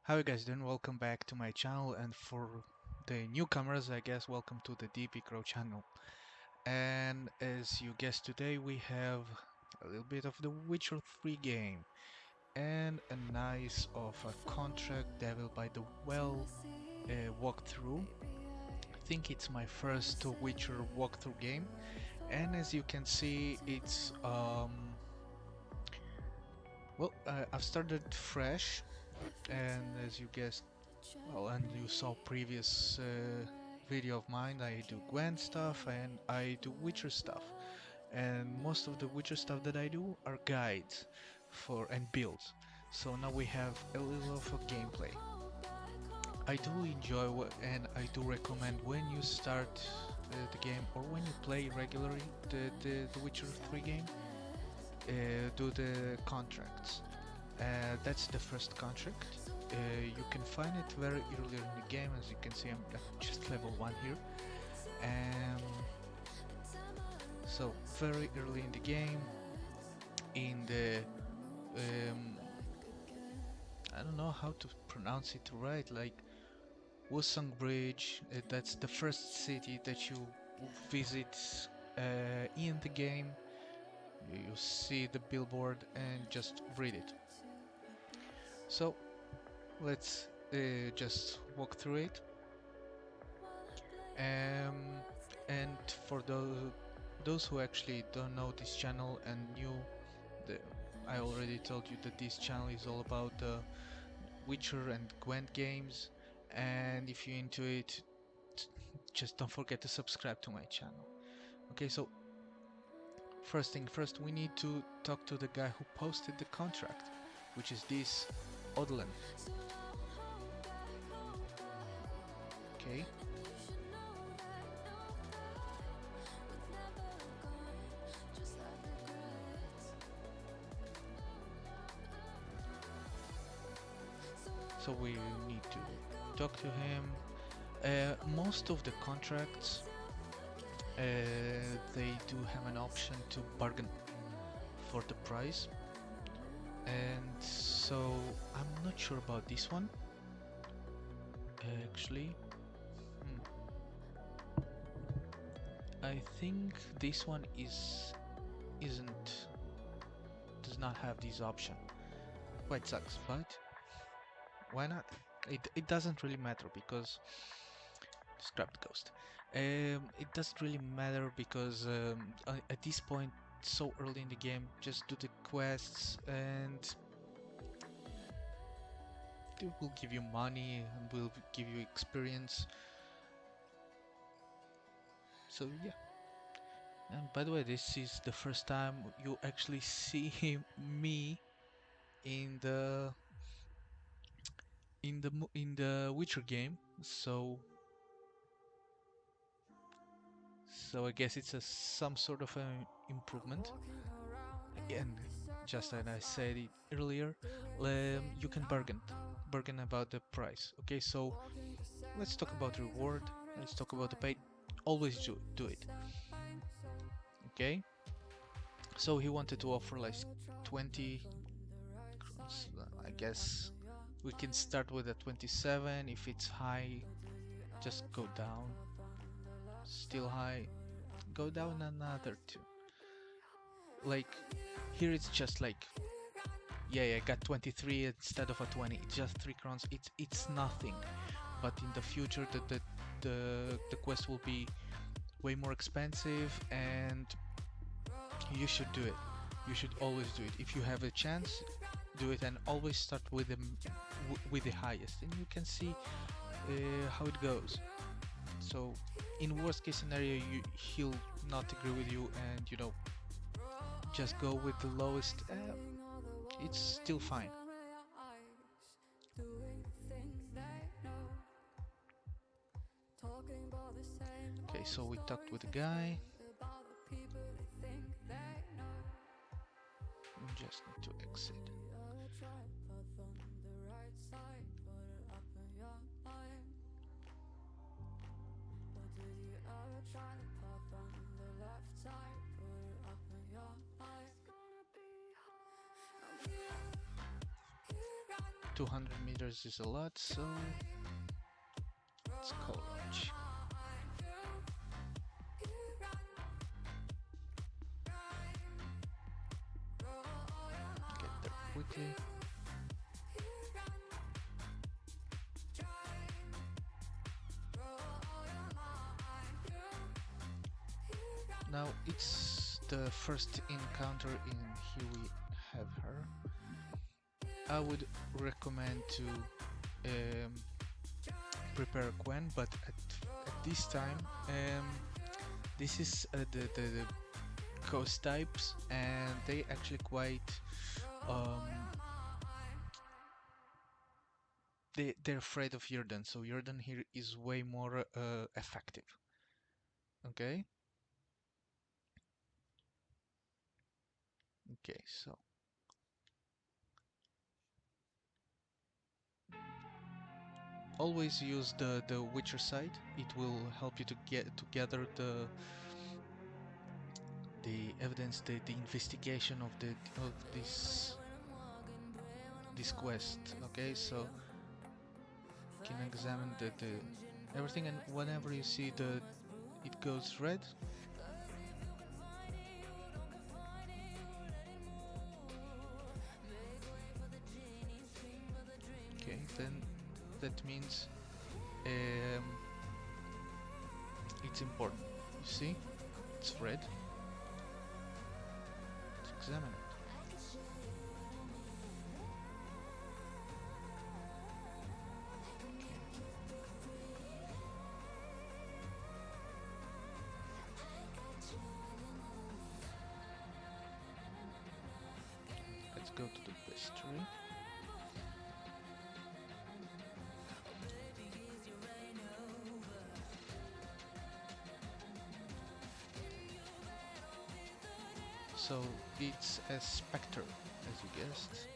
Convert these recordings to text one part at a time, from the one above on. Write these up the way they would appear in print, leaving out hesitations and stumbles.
How you guys doing? Welcome back to my channel, and for the newcomers, I guess, welcome to the DP Crow channel. And as you guessed, today we have a little bit of the Witcher 3 game and a nice of a Contract Devil by the Well walkthrough. I think it's my first Witcher walkthrough game, and as you can see, it's I've started fresh, and as you guessed, well, and you saw previous video of mine, I do Gwent stuff and I do Witcher stuff. And most of the Witcher stuff that I do are guides for and builds. So now we have a little of a gameplay. I do enjoy and I do recommend when you start the game or when you play regularly the Witcher 3 game, do the contracts. That's the first contract. You can find it very early in the game. As you can see, I'm just level 1 here. And so very early in the game, in the I don't know how to pronounce it right, like Wusong Bridge. That's the first city that you visit in the game. You see the billboard and just read it. So let's just walk through it. Um, and for those who actually don't know this channel and new, the, I already told you that this channel is all about Witcher and Gwent games, and if you're into it, just don't forget to subscribe to my channel. Okay, so first thing first, we need to talk to the guy who posted the contract, which is this Odlin. Okay. So we need to talk to him. Most of the contracts, they do have an option to bargain for the price, and so I'm not sure about this one actually. I think this one isn't does not have this option. Quite sucks, but why not? It doesn't really matter because scrap the ghost. It doesn't really matter because at this point, so early in the game, just do the quests and they will give you money and will give you experience. So yeah. And by the way, this is the first time you actually see me in the Witcher game. So I guess it's some sort of an improvement. And just as I said it earlier, you can bargain about the price. Okay, so let's talk about reward. Let's talk about the pay. Always do it. Okay. So he wanted to offer like 20 crowns. I guess we can start with a 27. If it's high, just go down. Still high, go down another 2. Like here it's just like, yeah, I got 23 instead of a 20. It's just 3 crowns. It's nothing. But in the future, the quest will be way more expensive, and you should do it. You should always do it. If you have a chance, do it, and always start with the highest, and you can see how it goes. So, in worst case scenario, he'll not agree with you, and just go with the lowest. It's still fine. Okay, so we talked with the guy. We just need to exit. 200 meters is a lot, so let's call launch. Get there quickly. Now it's the first encounter in here we have her. I would recommend to prepare Gwen, but at this time this is the ghost types, and they actually quite they're afraid of Yerden, so Yerden here is way more effective. Okay. Okay, so always use the Witcher side. It will help you to gather the evidence, the investigation of this quest. Okay, so you can examine the everything, and whenever you see it goes red, okay, then that means it's important. You see, it's red. Let's examine it. Let's go to the history. So it's a specter, as you guessed.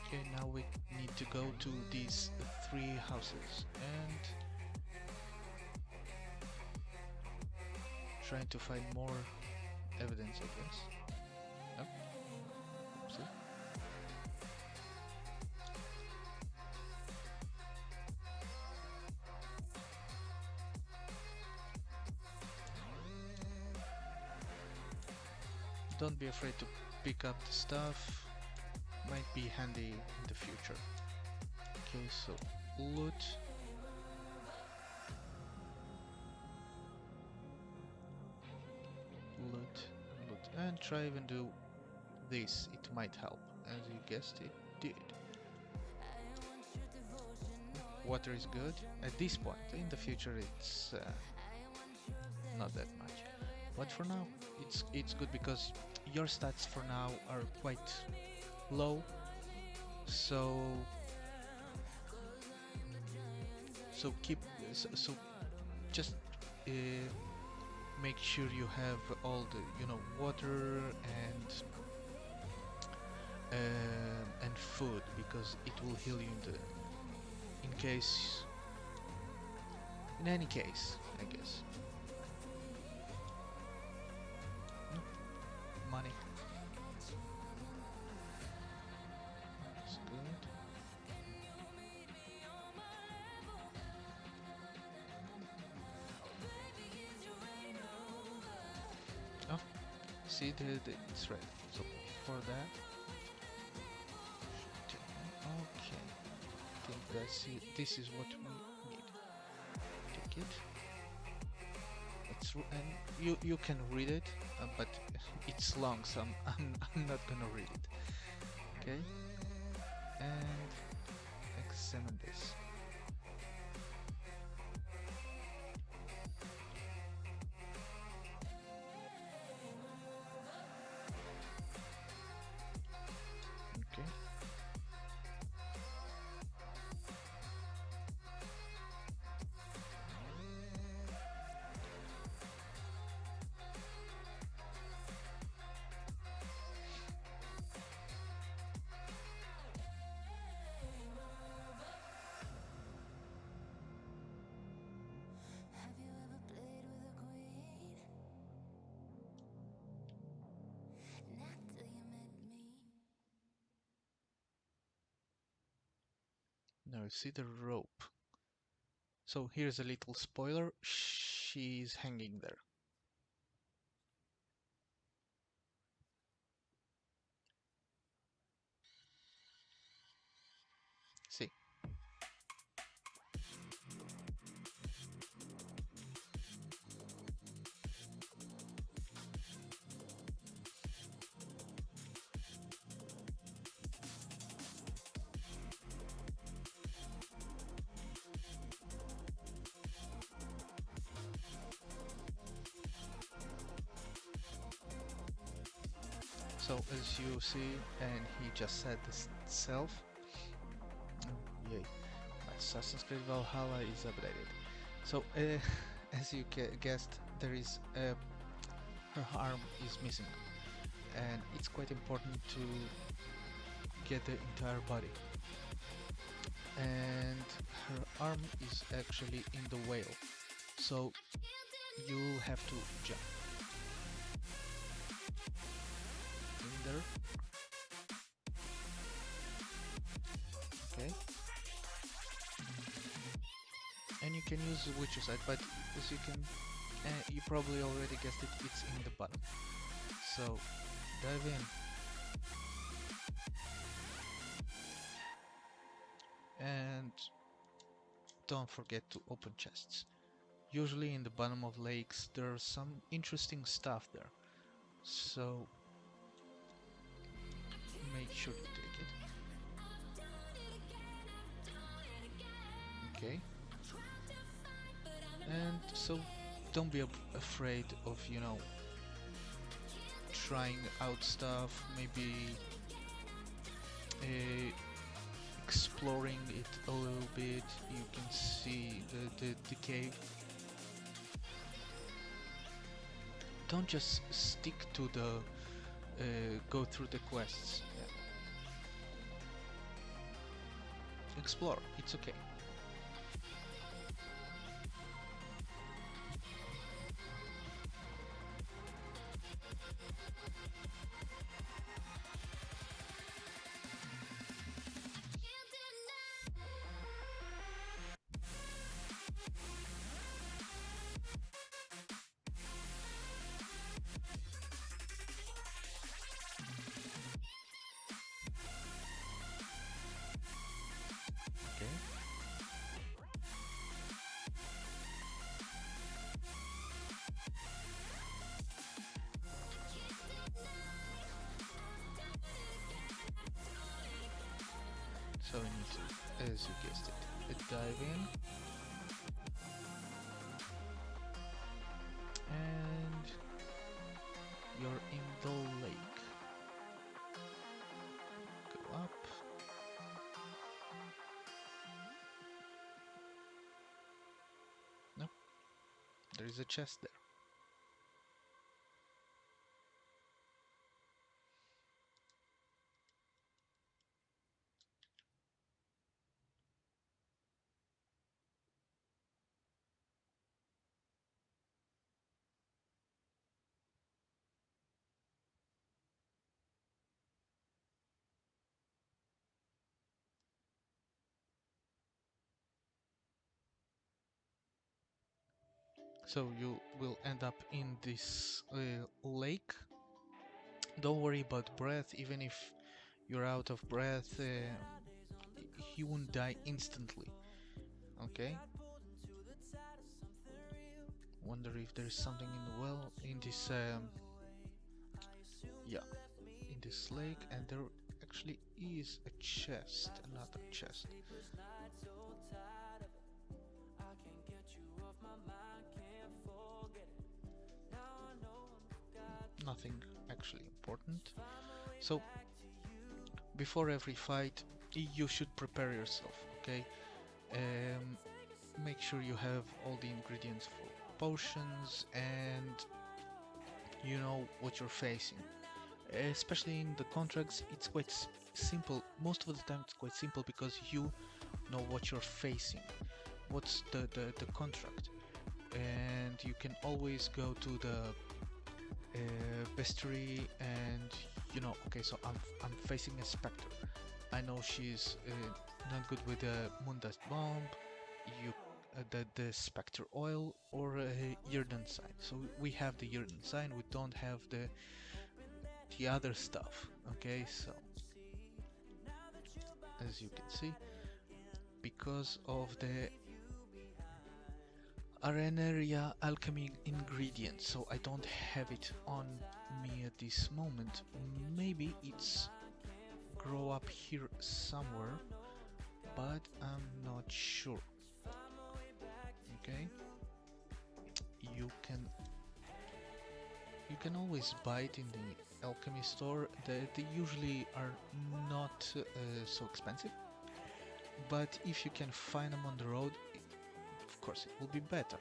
Okay, now we need to go to these 3 houses and trying to find more evidence, I guess. Nope. See? Don't be afraid to pick up the stuff. Might be handy in the future. Okay, so loot. Loot, and try even do this. It might help. As you guessed, it did. Water is good. At this point, in the future it's not that much. But for now, it's good because your stats for now are quite low. So just make sure you have all the water and food, because it will heal you in any case, I guess. Money. That's good. Oh, see it's red. So for that, okay. I think this is what we need. Take it. And you can read it, but it's long, so I'm not gonna read it. Okay, and examine this. Okay. Now you see the rope. So here's a little spoiler. She's hanging there. See? So as you see, and he just said this itself. Oh, yay. My Assassin's Creed Valhalla is updated. So as you guessed, there is her arm is missing, and it's quite important to get the entire body. And her arm is actually in the whale, so you have to jump in there. Okay, and you can use the Witcher side, but as you can, you probably already guessed it, it's in the bottom. So dive in. And don't forget to open chests. Usually in the bottom of lakes there's some interesting stuff there, so make sure you take it. Okay. And so don't be afraid of, trying out stuff, maybe exploring it a little bit. You can see the cave. Don't just stick to the go through the quests. Yeah. Explore, it's okay. Okay. So we need to, as you guessed it, dive in. And you're in the lake. Go up. No, there is a chest there. So you will end up in this lake. Don't worry about breath, even if you're out of breath, you won't die instantly. Okay? Wonder if there's something in the well, in this, yeah, in this lake, and there actually is a chest, another chest. Nothing actually important. So before every fight you should prepare yourself, okay? Make sure you have all the ingredients for potions, and you know what you're facing. Especially in the contracts, it's quite simple. Most of the time it's quite simple because you know what you're facing, what's the contract, and you can always go to the bestiary and okay, so I'm facing a specter. I know she's not good with the Moondust Bomb, you the Spectre Oil, or Yerden sign. So we have the Yerden sign, we don't have the other stuff. Okay, so as you can see, because of the Arenaria alchemy ingredient, so I don't have it on me at this moment. Maybe it's grow up here somewhere, but I'm not sure. Okay, you can always buy it in the alchemy store. They usually are not so expensive, but if you can find them on the road, of course it will be better.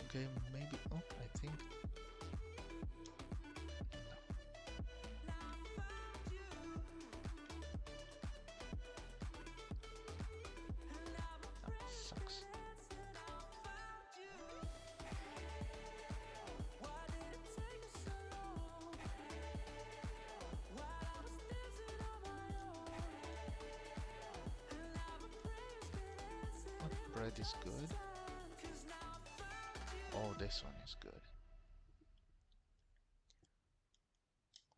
Okay, maybe. Oh, I think. No, sucks. What bread is good? Oh, this one is good.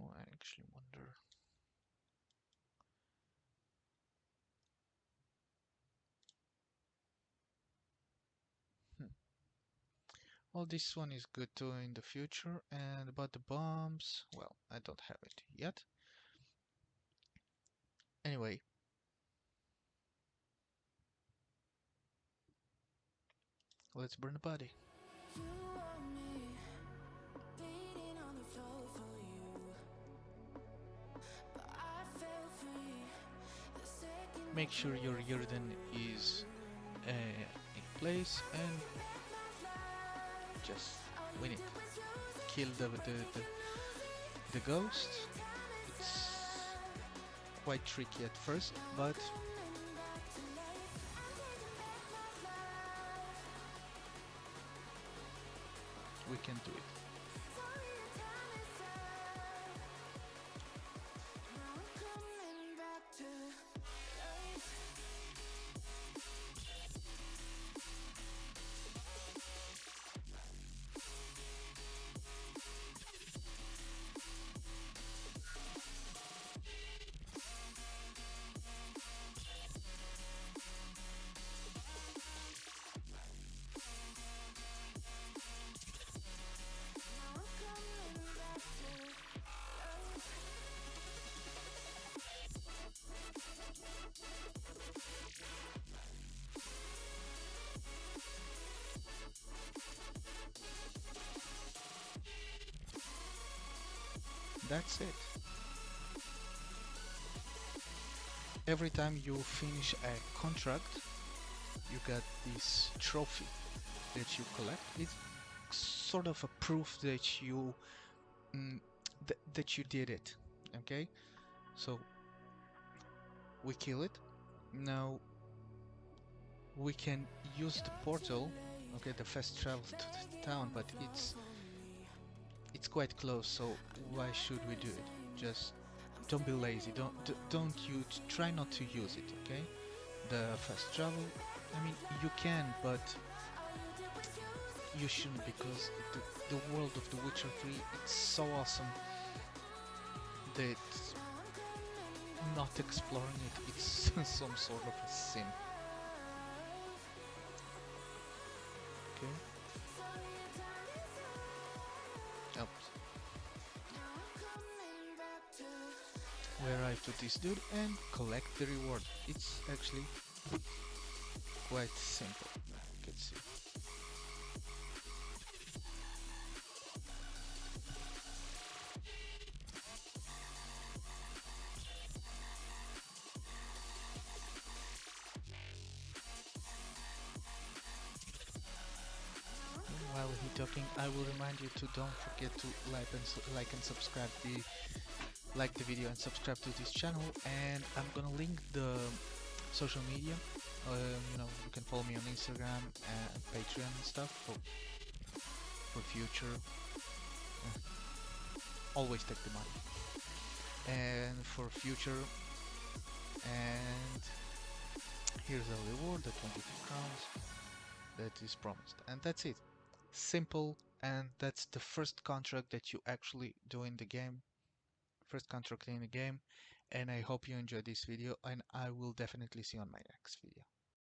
Oh, I actually wonder. Well, this one is good too in the future. And about the bombs, well, I don't have it yet. Anyway, let's burn the body. Make sure your Yerden is in place and just win it. Kill the ghost. It's quite tricky at first, but we can do it. That's it. Every time you finish a contract, you get this trophy that you collect. It's sort of a proof that you that you did it. Okay, so we kill it. Now we can use the portal. Okay, the fast travel to the town, but it's quite close. So why should we do it? Just don't be lazy. Don't you try not to use it. Okay, the fast travel. I mean, you can, but you shouldn't, because the world of The Witcher 3, it's so awesome that not exploring it, it's some sort of a sin. Okay. Oops. We arrive to this dude and collect the reward. It's actually quite simple. You can see. While he talking, I will remind you to don't forget to like and subscribe like the video and subscribe to this channel. And I'm gonna link the social media. You can follow me on Instagram and Patreon and stuff for future. Always take the money. and for future. And here's the reward, the 22 crowns that is promised. And that's it. Simple, and that's the first contract that you actually do in the game. First contract in the game. And I hope you enjoyed this video, and I will definitely see you on my next video.